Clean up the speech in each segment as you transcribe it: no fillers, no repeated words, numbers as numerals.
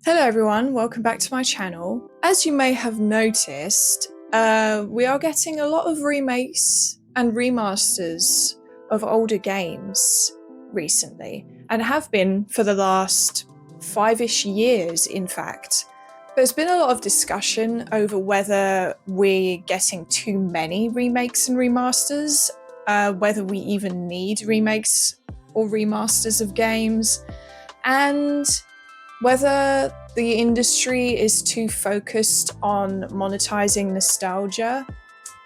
Hello everyone, welcome back to my channel. As you may have noticed, we are getting a lot of remakes and remasters of older games recently, and have been for the last 5-ish years, in fact. There's been a lot of discussion over whether we're getting too many remakes and remasters, whether we even need remakes or remasters of games, and whether the industry is too focused on monetizing nostalgia.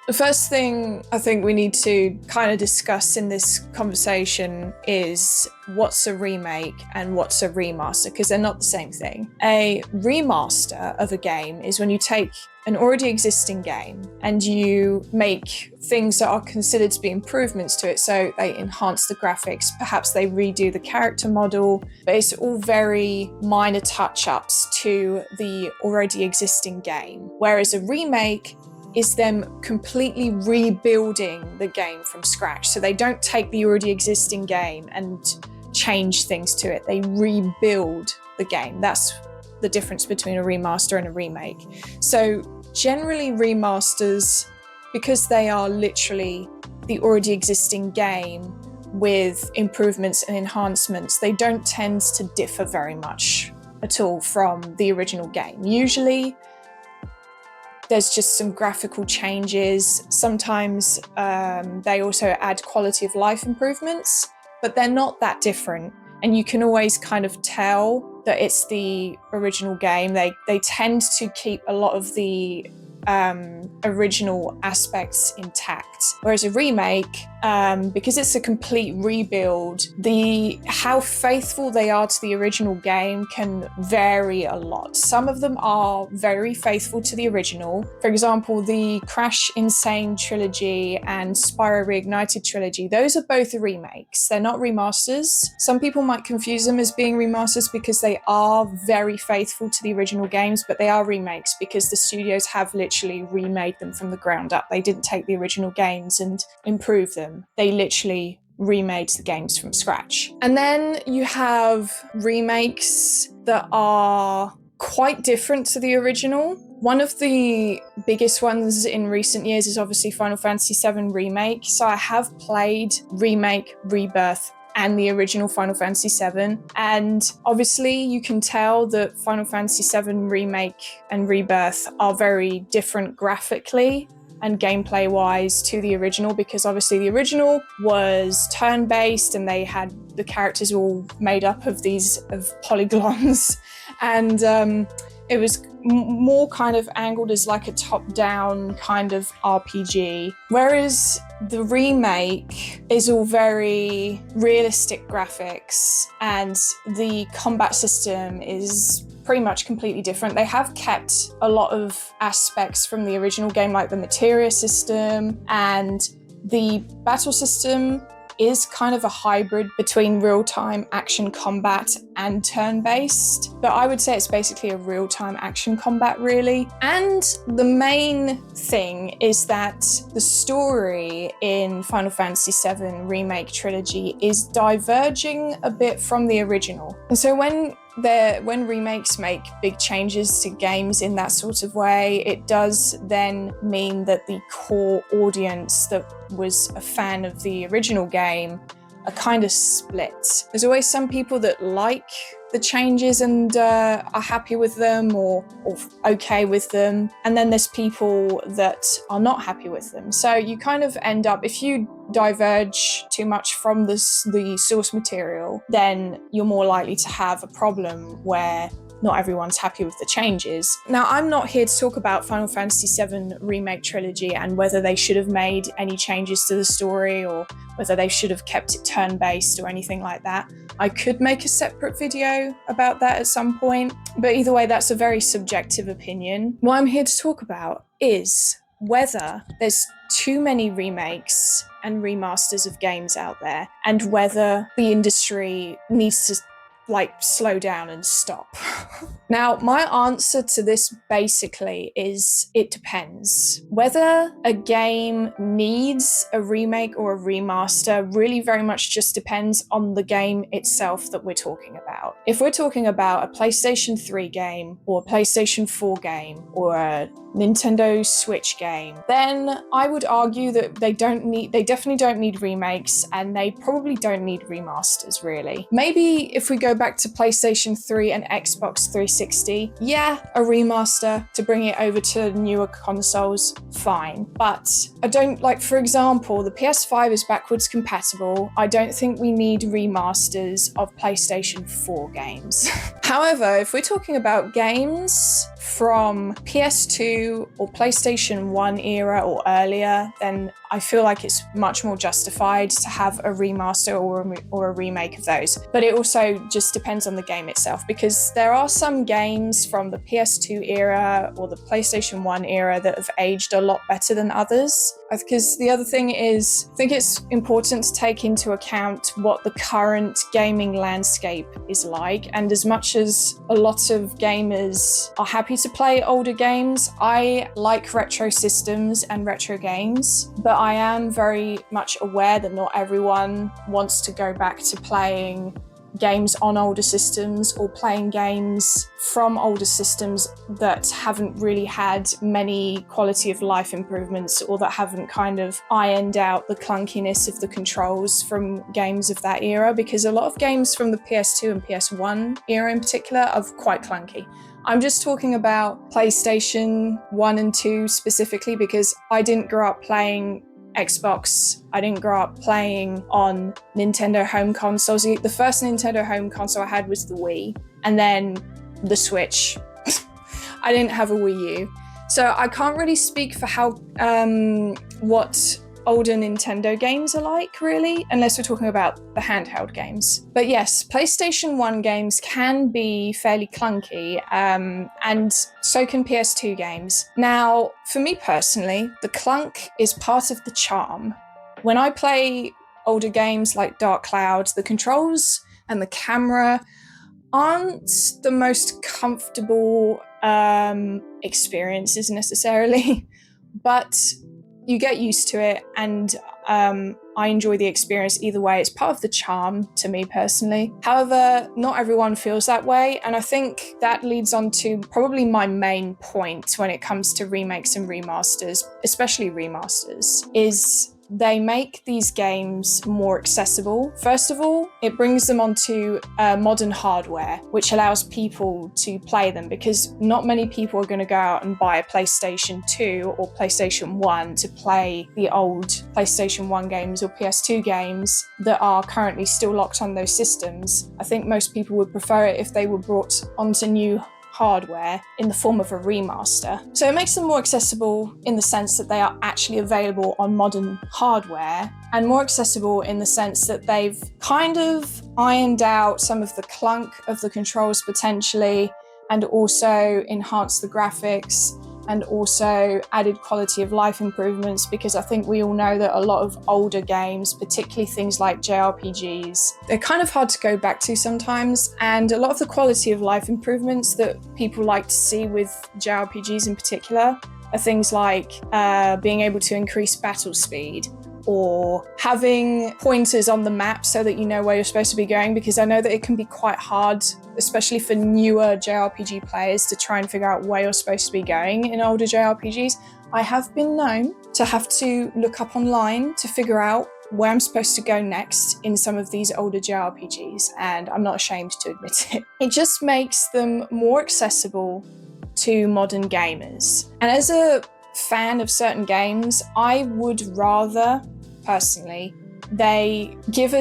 The first thing I think we need to kind of discuss in this conversation is what's a remake and what's a remaster, because they're not the same thing. A remaster of a game is when you take an already existing game and you make things that are considered to be improvements to it. So they enhance the graphics, perhaps they redo the character model, but it's all very minor touch-ups to the already existing game. Whereas a remake is them completely rebuilding the game from scratch. So they don't take the already existing game and change things to it. They rebuild the game. That's the difference between a remaster and a remake. So generally remasters, because they are literally the already existing game with improvements and enhancements, they don't tend to differ very much at all from the original game. Usually, there's just some graphical changes. Sometimes they also add quality of life improvements, but they're not that different. And you can always kind of tell that it's the original game. They tend to keep a lot of the original aspects intact. Whereas a remake, because it's a complete rebuild, how faithful they are to the original game can vary a lot. Some of them are very faithful to the original. For example, the Crash Insane trilogy and Spyro Reignited trilogy, those are both remakes. They're not remasters. Some people might confuse them as being remasters because they are very faithful to the original games, but they are remakes because the studios have literally remade them from the ground up. They didn't take the original games and improve them. They literally remade the games from scratch. And then you have remakes that are quite different to the original. One of the biggest ones in recent years is obviously Final Fantasy VII Remake. So I have played Remake, Rebirth, and the original Final Fantasy VII. And obviously you can tell that Final Fantasy VII Remake and Rebirth are very different graphically and gameplay-wise to the original, because obviously the original was turn-based and they had the characters all made up of polygons, and it was more kind of angled as like a top-down kind of RPG, whereas the remake is all very realistic graphics and the combat system is pretty much completely different. They have kept a lot of aspects from the original game, like the materia system, and the battle system is kind of a hybrid between real-time action combat and turn-based, but I would say it's basically a real-time action combat, really. And the main thing is that the story in Final Fantasy VII Remake trilogy is diverging a bit from the original. And so when remakes make big changes to games in that sort of way, it does then mean that the core audience that was a fan of the original game are kind of split. There's always some people that like the changes and are happy with them or okay with them, and then there's people that are not happy with them. So you kind of end up, if you diverge too much from the source material, then you're more likely to have a problem where not everyone's happy with the changes. Now, I'm not here to talk about Final Fantasy VII Remake trilogy and whether they should have made any changes to the story or whether they should have kept it turn-based or anything like that. I could make a separate video about that at some point, but either way, that's a very subjective opinion. What I'm here to talk about is whether there's too many remakes and remasters of games out there, and whether the industry needs to like slow down and stop. Now, my answer to this basically is it depends. Whether a game needs a remake or a remaster really very much just depends on the game itself that we're talking about. If we're talking about a PlayStation 3 game or a PlayStation 4 game or a Nintendo Switch game, then I would argue that they definitely don't need remakes, and they probably don't need remasters, really. Maybe if we go back to PlayStation 3 and Xbox 360, yeah, a remaster to bring it over to newer consoles, fine. But I don't, like, for example, the PS5 is backwards compatible. I don't think we need remasters of PlayStation 4 games. However, if we're talking about games from PS2 or PlayStation 1 era or earlier, then I feel like it's much more justified to have a remaster or a remake of those. But it also just depends on the game itself, because there are some games from the PS2 era or the PlayStation 1 era that have aged a lot better than others. Because the other thing is, I think it's important to take into account what the current gaming landscape is like. And as much as a lot of gamers are happy to play older games, I like retro systems and retro games, but I am very much aware that not everyone wants to go back to playing games on older systems or playing games from older systems that haven't really had many quality of life improvements, or that haven't kind of ironed out the clunkiness of the controls from games of that era, because a lot of games from the PS2 and PS1 era in particular are quite clunky. I'm just talking about PlayStation 1 and 2 specifically, because I didn't grow up playing Xbox. I didn't grow up playing on Nintendo home consoles. The first Nintendo home console I had was the Wii, and then the Switch. I didn't have a Wii U. So I can't really speak for how what older Nintendo games are like, really, unless we're talking about the handheld games. But yes, PlayStation 1 games can be fairly clunky, and so can PS2 games. Now, for me personally, the clunk is part of the charm. When I play older games like Dark Cloud, the controls and the camera aren't the most comfortable experiences necessarily, but you get used to it, and I enjoy the experience either way. It's part of the charm to me personally. However, not everyone feels that way, and I think that leads on to probably my main point when it comes to remakes and remasters, especially remasters, is they make these games more accessible. First of all, it brings them onto modern hardware, which allows people to play them, because not many people are going to go out and buy a PlayStation 2 or PlayStation 1 to play the old PlayStation 1 games or PS2 games that are currently still locked on those systems. I think most people would prefer it if they were brought onto new hardware in the form of a remaster. So it makes them more accessible in the sense that they are actually available on modern hardware, and more accessible in the sense that they've kind of ironed out some of the clunk of the controls potentially, and also enhanced the graphics, and also added quality of life improvements, because I think we all know that a lot of older games, particularly things like JRPGs, they're kind of hard to go back to sometimes, and a lot of the quality of life improvements that people like to see with JRPGs in particular are things like being able to increase battle speed, or having pointers on the map so that you know where you're supposed to be going, because I know that it can be quite hard, especially for newer JRPG players, to try and figure out where you're supposed to be going in older JRPGs. I have been known to have to look up online to figure out where I'm supposed to go next in some of these older JRPGs, and I'm not ashamed to admit it. It just makes them more accessible to modern gamers. And as a fan of certain games, I would rather, personally, they give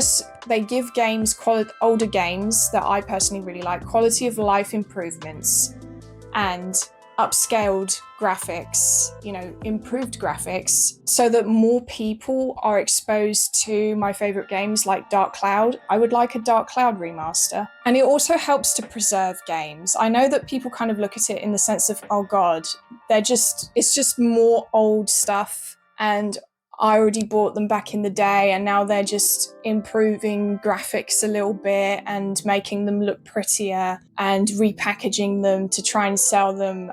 games, older games that I personally really like, quality of life improvements and upscaled graphics, improved graphics, so that more people are exposed to my favorite games like Dark Cloud. I would like a Dark Cloud remaster. And it also helps to preserve games. I know that people kind of look at it in the sense of, oh God, it's just more old stuff, and I already bought them back in the day, and now they're just improving graphics a little bit and making them look prettier and repackaging them to try and sell them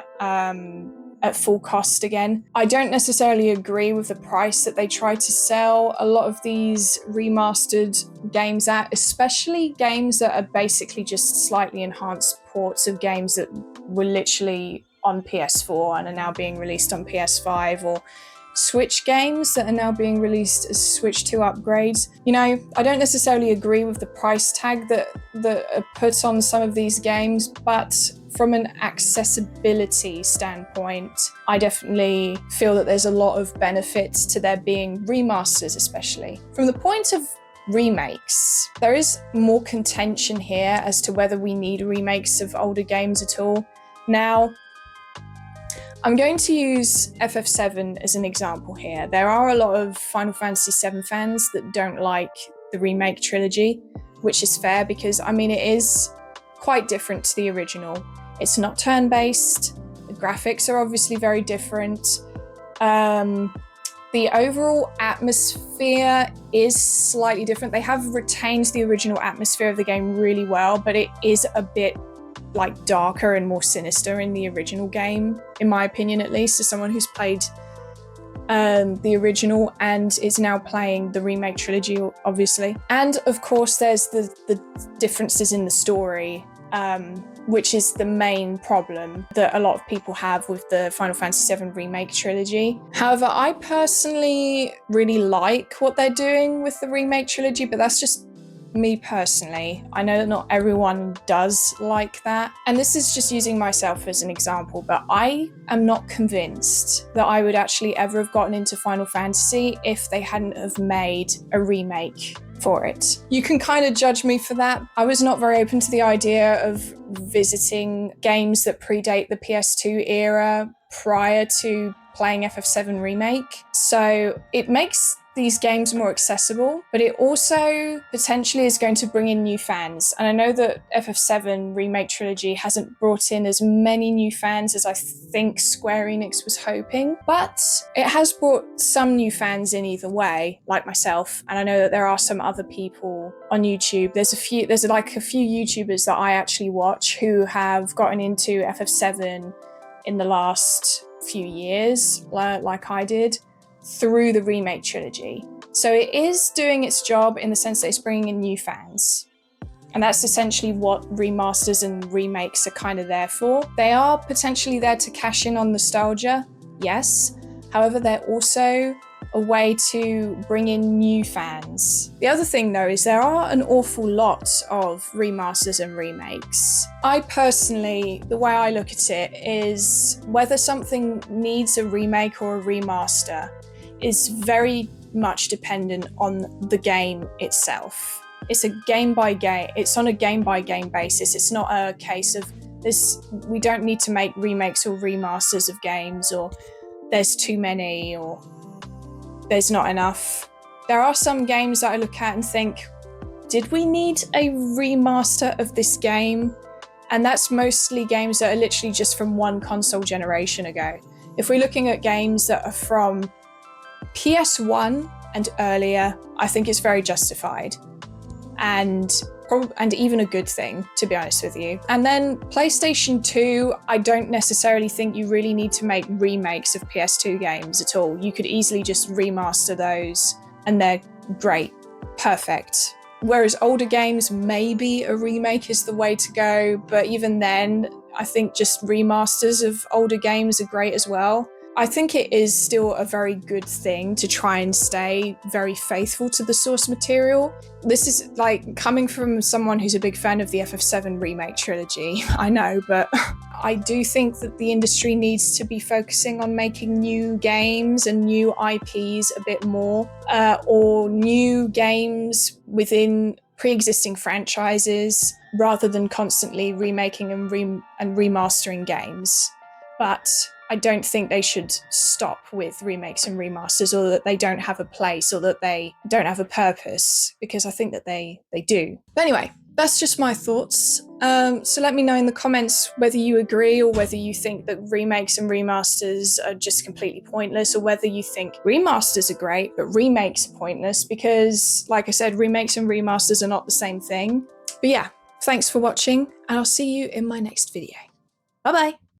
at full cost again. I don't necessarily agree with the price that they try to sell a lot of these remastered games at, especially games that are basically just slightly enhanced ports of games that were literally on PS4 and are now being released on PS5, or Switch games that are now being released as Switch 2 upgrades. You know, I don't necessarily agree with the price tag that are put on some of these games, but from an accessibility standpoint, I definitely feel that there's a lot of benefits to there being remasters, especially. From the point of remakes, there is more contention here as to whether we need remakes of older games at all. Now, I'm going to use FF7 as an example here. There are a lot of Final Fantasy VII fans that don't like the remake trilogy, which is fair because, I mean, it is quite different to the original. It's not turn-based. The graphics are obviously very different. The overall atmosphere is slightly different. They have retained the original atmosphere of the game really well, but it is a bit like darker and more sinister in the original game, in my opinion at least, as someone who's played the original and is now playing the remake trilogy, obviously. And of course there's the differences in the story, which is the main problem that a lot of people have with the Final Fantasy VII Remake trilogy. However, I personally really like what they're doing with the Remake trilogy, but that's just me personally. I know that not everyone does like that. And this is just using myself as an example, but I am not convinced that I would actually ever have gotten into Final Fantasy if they hadn't have made a remake for it. You can kind of judge me for that. I was not very open to the idea of visiting games that predate the PS2 era prior to playing FF7 Remake. So it makes these games more accessible, but it also potentially is going to bring in new fans. And I know that FF7 Remake Trilogy hasn't brought in as many new fans as I think Square Enix was hoping, but it has brought some new fans in either way, like myself. And I know that there are some other people on YouTube. There's like a few YouTubers that I actually watch who have gotten into FF7 in the last few years, like I did, through the remake trilogy. So it is doing its job in the sense that it's bringing in new fans. And that's essentially what remasters and remakes are kind of there for. They are potentially there to cash in on nostalgia, yes. However, they're also a way to bring in new fans. The other thing though is there are an awful lot of remasters and remakes. I personally, the way I look at it is whether something needs a remake or a remaster is very much dependent on the game itself. It's a game by game, it's on a game by game basis. It's not a case of we don't need to make remakes or remasters of games, or there's too many, or there's not enough. There are some games that I look at and think, did we need a remaster of this game? And that's mostly games that are literally just from one console generation ago. If we're looking at games that are from PS1 and earlier, I think it's very justified and even a good thing, to be honest with you. And then PlayStation 2, I don't necessarily think you really need to make remakes of PS2 games at all. You could easily just remaster those and they're great, perfect. Whereas older games, maybe a remake is the way to go, but even then, I think just remasters of older games are great as well. I think it is still a very good thing to try and stay very faithful to the source material. This is like coming from someone who's a big fan of the FF7 Remake trilogy, I know, but I do think that the industry needs to be focusing on making new games and new IPs a bit more, or new games within pre-existing franchises rather than constantly remaking and remastering games. But I don't think they should stop with remakes and remasters, or that they don't have a place, or that they don't have a purpose, because I think that they do. But anyway, that's just my thoughts. So let me know in the comments whether you agree, or whether you think that remakes and remasters are just completely pointless, or whether you think remasters are great but remakes are pointless, because like I said, remakes and remasters are not the same thing. But yeah, thanks for watching, and I'll see you in my next video. Bye bye.